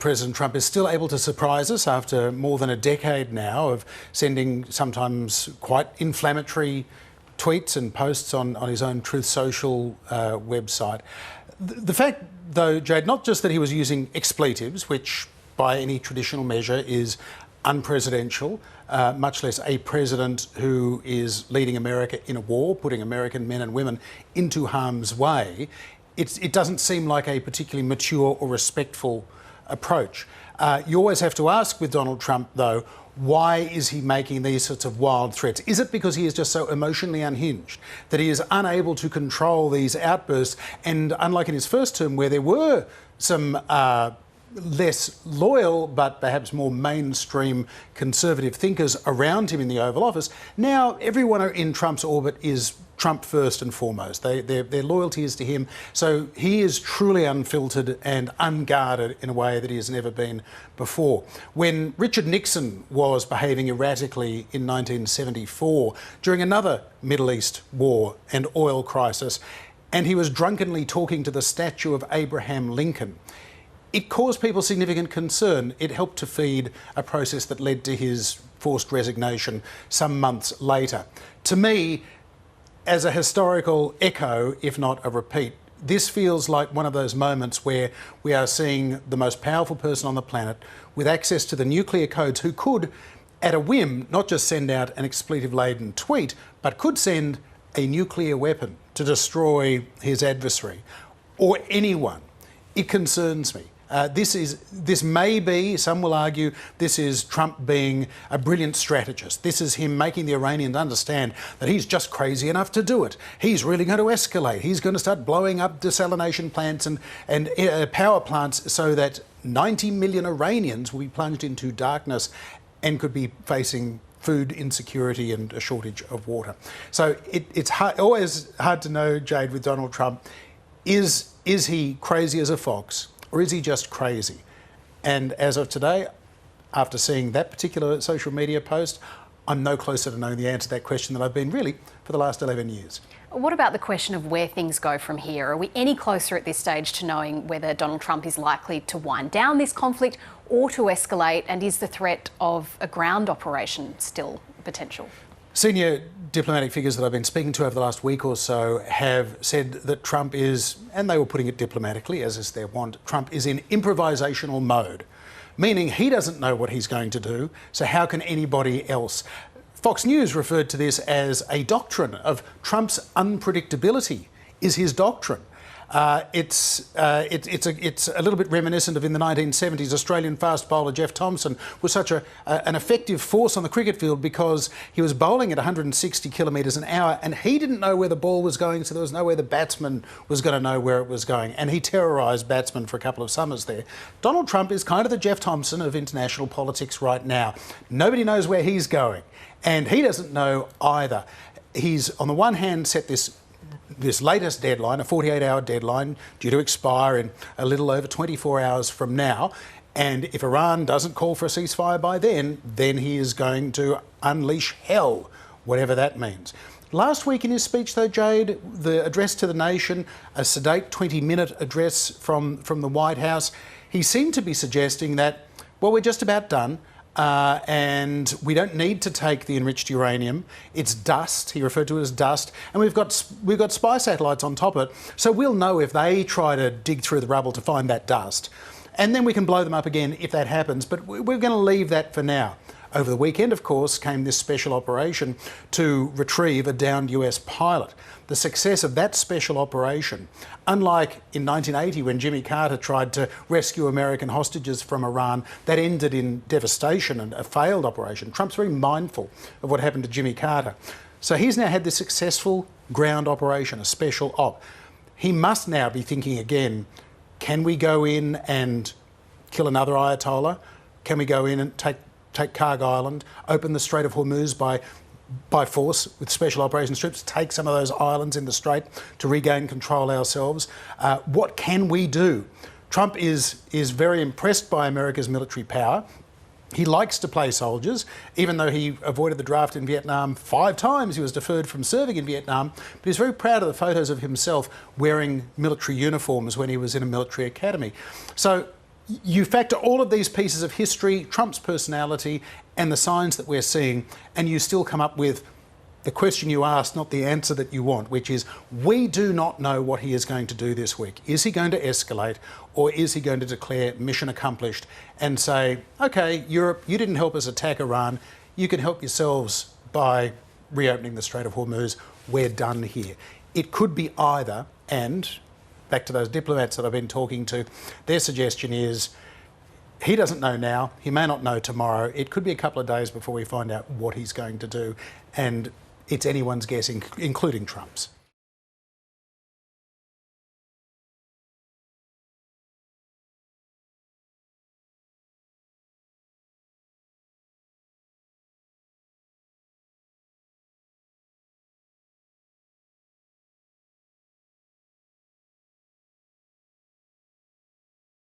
President Trump is still able to surprise us after more than a decade now of sending sometimes quite inflammatory tweets and posts on his own Truth Social website. The fact, though, Jade, not just that he was using expletives, which by any traditional measure is unpresidential, much less a president who is leading America in a war, putting American men and women into harm's way, it doesn't seem like a particularly mature or respectful approach. You always have to ask with Donald Trump, though, why is he making these sorts of wild threats? Is it because he is just so emotionally unhinged that he is unable to control these outbursts? And unlike in his first term, where there were some less loyal but perhaps more mainstream conservative thinkers around him in the Oval Office, now everyone in Trump's orbit is Trump first and foremost. Their loyalty is to him. So he is truly unfiltered and unguarded in a way that he has never been before. When Richard Nixon was behaving erratically in 1974 during another Middle East war and oil crisis, and he was drunkenly talking to the statue of Abraham Lincoln, it caused people significant concern. It helped to feed a process that led to his forced resignation some months later. To me, as a historical echo, if not a repeat, this feels like one of those moments where we are seeing the most powerful person on the planet with access to the nuclear codes who could, at a whim, not just send out an expletive-laden tweet, but could send a nuclear weapon to destroy his adversary or anyone. It concerns me. This may be, some will argue, this is Trump being a brilliant strategist. This is him making the Iranians understand that he's just crazy enough to do it. He's really going to escalate. He's going to start blowing up desalination plants and power plants so that 90 million Iranians will be plunged into darkness and could be facing food insecurity and a shortage of water. So it's always hard to know, Jade, with Donald Trump, is he crazy as a fox? Or is he just crazy? And as of today, after seeing that particular social media post, I'm no closer to knowing the answer to that question than I've been really for the last 11 years. What about the question of where things go from here? Are we any closer at this stage to knowing whether Donald Trump is likely to wind down this conflict or to escalate? And is the threat of a ground operation still potential? Senior diplomatic figures that I've been speaking to over the last week or so have said that Trump is, and they were putting it diplomatically, as is their wont, Trump is in improvisational mode, meaning he doesn't know what he's going to do, so how can anybody else? Fox News referred to this as a doctrine of Trump's unpredictability is his doctrine. It's a little bit reminiscent of in the 1970s, Australian fast bowler Jeff Thomson was such an effective force on the cricket field because he was bowling at 160 kilometres an hour and he didn't know where the ball was going, so there was no way the batsman was going to know where it was going, and he terrorised batsmen for a couple of summers there. Donald Trump is kind of the Jeff Thomson of international politics right now. Nobody knows where he's going, and he doesn't know either. He's, on the one hand, set this latest deadline, a 48-hour deadline, due to expire in a little over 24 hours from now. And if Iran doesn't call for a ceasefire by then he is going to unleash hell, whatever that means. Last week in his speech, though, Jade, the address to the nation, a sedate 20-minute address from the White House, he seemed to be suggesting that, well, we're just about done. And we don't need to take the enriched uranium. It's dust. He referred to it as dust, and we've got spy satellites on top of it, so we'll know if they try to dig through the rubble to find that dust, and then we can blow them up again if that happens. But we're going to leave that for now. Over the weekend, of course, came this special operation to retrieve a downed US pilot. The success of that special operation, unlike in 1980 when Jimmy Carter tried to rescue American hostages from Iran, that ended in devastation and a failed operation. Trump's very mindful of what happened to Jimmy Carter. So he's now had this successful ground operation, a special op. He must now be thinking again, can we go in and kill another Ayatollah? Can we go in and take Karg Island, open the Strait of Hormuz by force with special operations troops, take some of those islands in the Strait to regain control ourselves? What can we do? Trump is very impressed by America's military power. He likes to play soldiers, even though he avoided the draft in Vietnam 5 times. He was deferred from serving in Vietnam, but he's very proud of the photos of himself wearing military uniforms when he was in a military academy. So You factor all of these pieces of history, Trump's personality, and the signs that we're seeing, and you still come up with the question you asked, not the answer that you want, which is, we do not know what he is going to do this week. Is he going to escalate, or is he going to declare mission accomplished and say, OK, Europe, you didn't help us attack Iran, you can help yourselves by reopening the Strait of Hormuz, we're done here. It could be either, and back to those diplomats that I've been talking to, their suggestion is he doesn't know now, he may not know tomorrow, it could be a couple of days before we find out what he's going to do, and it's anyone's guess, including Trump's.